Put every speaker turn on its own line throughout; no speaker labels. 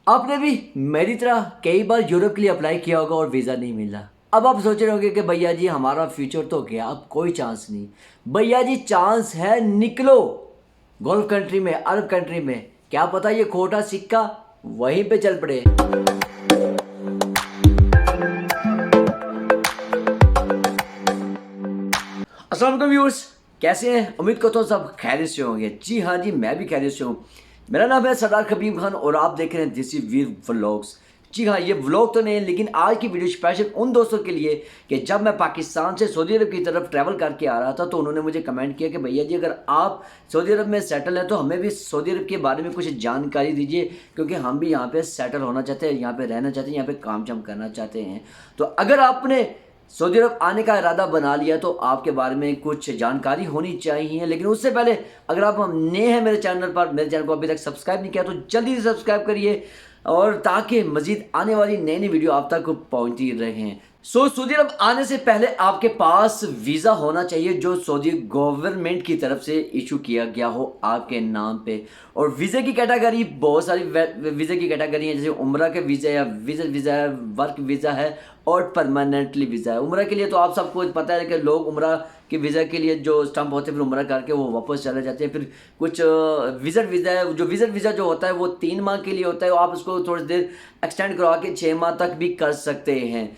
आपने भी मेरी तरह कई बार यूरोप के लिए अप्लाई किया होगा और वीज़ा नहीं मिला। अब आप सोच रहे होंगे कि भैया जी हमारा फ्यूचर तो गया, अब कोई चांस नहीं। भैया जी चांस है, निकलो गल्फ कंट्री में, अरब कंट्री में। क्या पता ये खोटा सिक्का वहीं पे चल पड़े। अस्सलाम वालेकुम व्यूअर्स, कैसे हैं? उम्मीद करता हूँ सब खैरियत से होंगे। जी हाँ जी, मैं भी खैरियत से हूँ। मेरा नाम है सरदार खबीब खान और आप देख रहे हैं देसी वीर व्लॉग्स। जी हाँ, ये व्लॉग तो नहीं है, लेकिन आज की वीडियो स्पेशल उन दोस्तों के लिए कि जब मैं पाकिस्तान से सऊदी अरब की तरफ ट्रैवल करके आ रहा था तो उन्होंने मुझे कमेंट किया कि भैया जी अगर आप सऊदी अरब में सेटल हैं तो हमें भी सऊदी अरब के बारे में कुछ जानकारी दीजिए, क्योंकि हम भी यहाँ पे सेटल होना चाहते हैं, यहाँ पे रहना चाहते हैं, यहाँ पे काम जाम करना चाहते हैं। तो अगर आपने सऊदी अरब आने का इरादा बना लिया तो आपके बारे में कुछ जानकारी होनी चाहिए। लेकिन उससे पहले अगर आप नए हैं मेरे चैनल पर, मेरे चैनल को अभी तक सब्सक्राइब नहीं किया तो जल्दी से सब्सक्राइब करिए, और ताकि मजीद आने वाली नई नई वीडियो आप तक पहुंचती रहें। सऊदी अरब आने से पहले आपके पास वीज़ा होना चाहिए जो सऊदी गवर्नमेंट की तरफ से इशू किया गया हो आपके नाम पे। और वीज़े की कैटेगरी बहुत सारी वीज़े की कैटेगरी है, जैसे उम्रा के वीज़ा या विजिट वीज़ा है, वर्क वीज़ा है और परमानेंटली वीज़ा है। उम्रा के लिए तो आप सबको पता है कि लोग उम्रा के वीज़ा के लिए जो स्टम्प होते हैं फिर उम्रा करके वो वापस चले जाते हैं। फिर कुछ विजिट वीज़ा है, जो विजिट वीज़ा जो होता है वो 3 माह के लिए होता है, आप उसको थोड़ी देर एक्सटेंड करवा के 6 माह तक भी कर सकते हैं।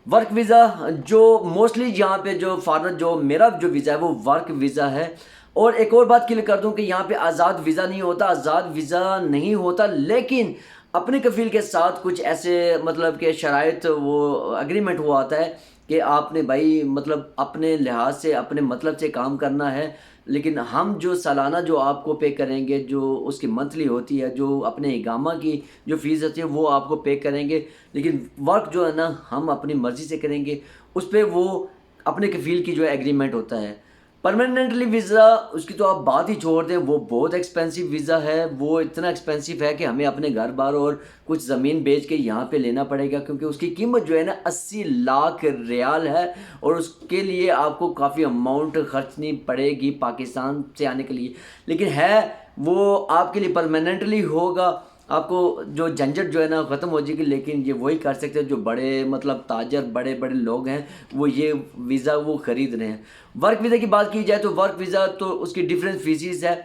वर्क वीज़ा जो मोस्टली यहाँ पे जो फॉरनर जो मेरा जो वीज़ा है वो वर्क वीज़ा है। और एक और बात क्लियर कर दूं कि यहाँ पे आज़ाद वीज़ा नहीं होता, आज़ाद वीज़ा नहीं होता, लेकिन अपने कफील के साथ कुछ ऐसे मतलब के शराइत वो एग्रीमेंट हुआ आता है कि आपने भाई मतलब अपने लिहाज से अपने मतलब से काम करना है, लेकिन हम जो सालाना जो आपको पे करेंगे, जो उसकी मंथली होती है, जो अपने इकामा की जो फ़ीस होती है वो आपको पे करेंगे, लेकिन वर्क जो है ना हम अपनी मर्ज़ी से करेंगे, उस पर वो अपने कफील की जो एग्रीमेंट होता है। परमानेंटली वीज़ा उसकी तो आप बात ही छोड़ दें, वो बहुत एक्सपेंसिव वीज़ा है। वो इतना एक्सपेंसिव है कि हमें अपने घर बार और कुछ ज़मीन बेच के यहाँ पे लेना पड़ेगा, क्योंकि उसकी कीमत जो है ना 80 लाख रियाल है और उसके लिए आपको काफ़ी अमाउंट खर्चनी पड़ेगी पाकिस्तान से आने के लिए। लेकिन है वो आपके लिए परमानेंटली होगा, आपको जो झंझट जो है ना ख़त्म हो जाएगी। लेकिन ये वही कर सकते हैं जो बड़े मतलब ताजर बड़े बड़े लोग हैं, वो ये वीज़ा वो ख़रीद रहे हैं। वर्क वीज़ा की बात की जाए तो वर्क वीज़ा तो उसकी डिफरेंट फीसिस है,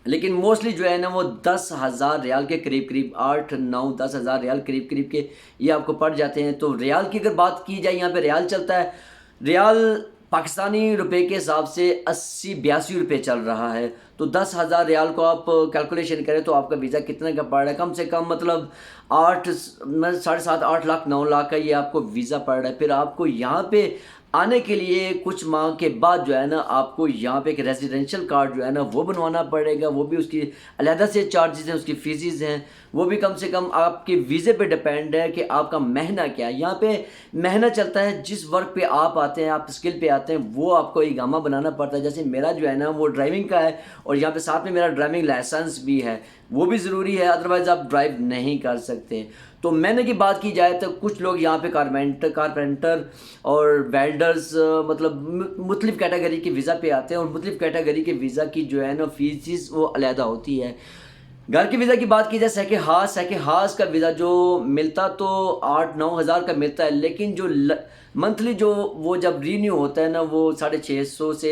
लेकिन मोस्टली जो है ना वो 10,000 रियाल के करीब करीब 8 9 10 हज़ार रियाल करीब करीब के ये आपको पड़ जाते हैं। तो रियाल की अगर बात की जाए, यहाँ पे रियाल चलता है, रियाल पाकिस्तानी रुपए के हिसाब से 80 82 रुपये चल रहा है। तो 10,000 रियाल को आप कैलकुलेशन करें तो आपका वीज़ा कितने का पड़ रहा है, कम से कम मतलब 7.5 8 लाख 9 लाख का ये आपको वीज़ा पड़ रहा है। फिर आपको यहाँ पे आने के लिए कुछ माह के बाद जो है ना आपको यहाँ पे एक रेजिडेंशियल कार्ड जो है ना वो बनवाना पड़ेगा, वो भी उसकी अलहदा से चार्जेस हैं, उसकी फ़ीसिस हैं, वो भी कम से कम आपके वीज़े पे डिपेंड है कि आपका महीना क्या है। यहाँ पे महीना चलता है, जिस वर्क पे आप आते हैं, आप स्किल पे आते हैं, वो आपको इकामा बनाना पड़ता है। जैसे मेरा जो है ना वो ड्राइविंग का है और यहाँ पे साथ में मेरा ड्राइविंग लाइसेंस भी है, वो भी ज़रूरी है, अदरवाइज़ आप ड्राइव नहीं कर सकते। तो मैंने की बात की जाए तो कुछ लोग यहाँ पे कारपेंटर और वेल्डर्स मतलब मुख्तलिफ़ कैटेगरी के वीज़ा पे आते हैं, और मुख्तलिफ़ कैटेगरी के वीज़ा की जो है ना फीसिस वो अलहदा होती है। घर के वीज़ा की बात की जाए, सेके हास का वीज़ा जो मिलता तो 8 9 हज़ार का मिलता है, लेकिन जो मंथली जो वो जब रीन्यू होता है ना वो 650 से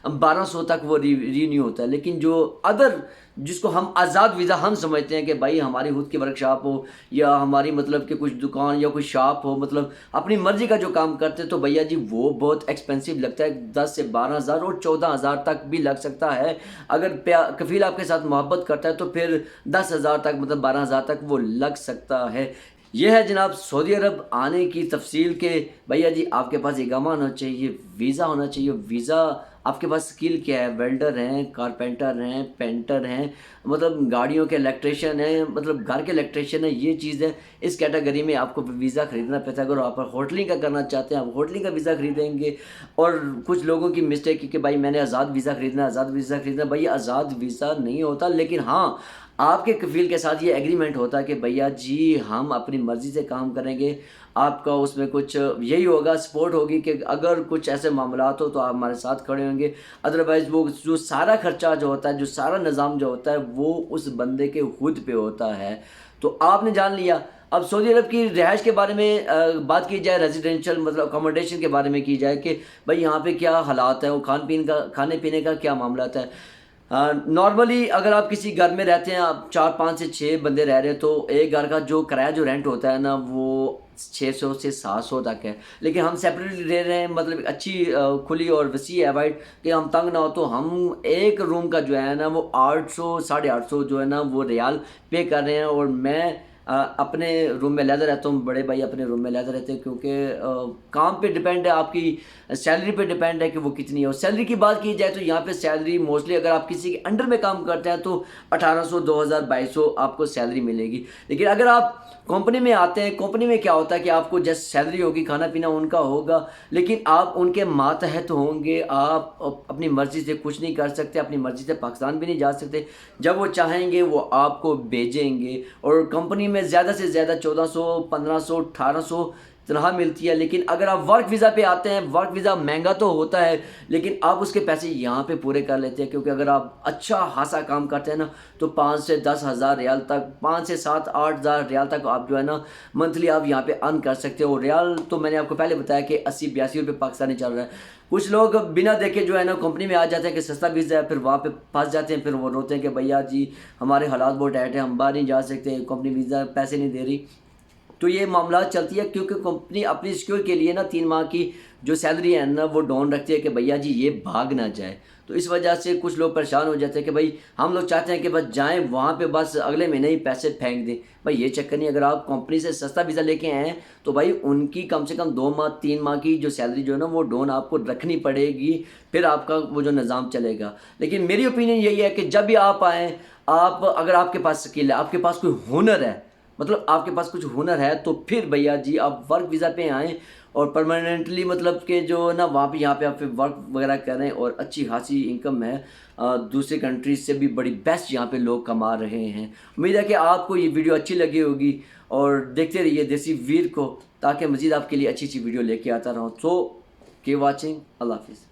1200 तक वो रीन्यू होता है। लेकिन जो अदर जिसको हम आज़ाद वीज़ा हम समझते हैं कि भाई हमारी खुद की वर्कशॉप हो या हमारी मतलब कि कुछ दुकान या कोई शॉप हो, मतलब अपनी मर्ज़ी का जो काम करते हैं, तो भैया जी वो बहुत एक्सपेंसिव लगता है। 10 से 12 हज़ार और 14 हज़ार तक भी लग सकता है। अगर कफील आपके साथ मोहब्बत करता है तो फिर 10 हज़ार तक मतलब 12 हज़ार तक वो लग सकता है। यह है जनाब सऊदी अरब आने की तफसील के। भैया जी आपके पास इकामा होना चाहिए, वीज़ा होना चाहिए। वीज़ा आपके पास स्किल क्या है, वेल्डर हैं, कारपेंटर हैं, पेंटर हैं, मतलब गाड़ियों के इलेक्ट्रिशियन हैं, मतलब घर के इलेक्ट्रिशियन है, ये चीज़ है। इस कैटेगरी में आपको वीज़ा ख़रीदना पड़ता है। अगर आप होटलिंग का करना चाहते हैं आप होटलिंग का वीज़ा ख़रीदेंगे। और कुछ लोगों की मिस्टेक है कि भाई मैंने आज़ाद वीज़ा ख़रीदना, आज़ाद वीज़ा ख़रीदना। भाई आज़ाद वीज़ा नहीं होता, लेकिन हाँ आपके कफील के साथ ये एग्रीमेंट होता है कि भैया जी हम अपनी मर्ज़ी से काम करेंगे, आपका उसमें कुछ यही होगा, सपोर्ट होगी कि अगर कुछ ऐसे मामलात हो तो आप हमारे साथ खड़े होंगे। अदरवाइज़ वो जो सारा खर्चा जो होता है, जो सारा निज़ाम जो होता है वो उस बंदे के खुद पे होता है। तो आपने जान लिया। अब सऊदी अरब की रिहाइश के बारे में बात की जाए, रेजिडेंशियल मतलब अकोमोडेशन के बारे में की जाए कि भाई यहाँ पे क्या हालात है, वो खाने पीने का क्या मामला है। नॉर्मली अगर आप किसी घर में रहते हैं, आप 4 5 से 6 बंदे रह रहे हैं, तो एक घर का जो किराया जो रेंट होता है ना वो 600 से 700 तक है। लेकिन हम सेपरेटली रह रहे हैं, मतलब अच्छी खुली और वसी है वाइड कि हम तंग ना हो, तो हम एक रूम का जो है ना वो 800 850 जो है ना वो रियाल पे कर रहे हैं। और मैं अपने रूम में लहदा रहता हूँ, बड़े भाई अपने रूम में लहदा रहते हैं, क्योंकि काम पे डिपेंड है, आपकी सैलरी पे डिपेंड है कि वो कितनी है। और सैलरी की बात की जाए तो यहाँ पे सैलरी मोस्टली अगर आप किसी के अंडर में काम करते हैं तो 1800 2000 2200 आपको सैलरी मिलेगी। लेकिन अगर आप कंपनी में आते हैं, कंपनी में क्या होता है कि आपको जस्ट सैलरी होगी, खाना पीना उनका होगा, लेकिन आप उनके मातहत होंगे। आप अपनी मर्ज़ी से कुछ नहीं कर सकते, अपनी मर्ज़ी से पाकिस्तान भी नहीं जा सकते। जब वो चाहेंगे वो आपको भेजेंगे। और कंपनी में ज़्यादा से ज़्यादा 1400 1500 1800 तनख्वाह मिलती है। लेकिन अगर आप वर्क वीज़ा पे आते हैं, वर्क वीज़ा महंगा तो होता है, लेकिन आप उसके पैसे यहाँ पे पूरे कर लेते हैं, क्योंकि अगर आप अच्छा खासा काम करते हैं ना तो 5 से 10 हज़ार रियाल तक, 5 से 7 8 हज़ार रियाल तक आप जो है ना मंथली आप यहाँ पे अर्न कर सकते हो। रियाल तो मैंने आपको पहले बताया कि 80 82 रुपये पाकिस्तानी चल रहा है। कुछ लोग बिना देखे जो है ना कंपनी में आ जाते हैं कि सस्ता वीज़ा है, फिर वहाँ पे फंस जाते हैं, फिर वो रोते हैं कि भैया जी हमारे हालात बहुत टाइट है, हम बाहर नहीं जा सकते, कंपनी वीज़ा पैसे नहीं दे रही। तो ये मामला चलती है, क्योंकि कंपनी अपनी सिक्योर के लिए ना 3 माह की जो सैलरी है ना वो डाउन रखती है कि भैया जी ये भाग ना जाए। तो इस वजह से कुछ लोग परेशान हो जाते हैं कि भाई हम लोग चाहते हैं कि बस जाएं वहाँ पे, बस अगले महीने ही पैसे फेंक दें। भाई ये चक्कर नहीं, अगर आप कंपनी से सस्ता वीज़ा लेके आए हैं तो भाई उनकी कम से कम 2 माह 3 माह की जो सैलरी जो है ना वो डाउन आपको रखनी पड़ेगी, फिर आपका वो जो निज़ाम चलेगा। लेकिन मेरी ओपिनियन यही है कि जब भी आप आएँ, आप अगर आपके पास स्किल है, आपके पास कोई हुनर है, मतलब आपके पास कुछ हुनर है, तो फिर भैया जी आप वर्क वीज़ा पे आएँ और परमानेंटली मतलब कि जो ना वहाँ पे यहाँ पे आप वर्क वगैरह करें और अच्छी खासी इनकम है। दूसरी कंट्रीज से भी बड़ी बेस्ट यहाँ पे लोग कमा रहे हैं। उम्मीद है कि आपको ये वीडियो अच्छी लगी होगी और देखते रहिए देसी वीर को, ताकि मज़ीद आपके लिए अच्छी अच्छी वीडियो लेके आता रहूँ। तो कीप वाचिंग। अल्लाह हाफिज़।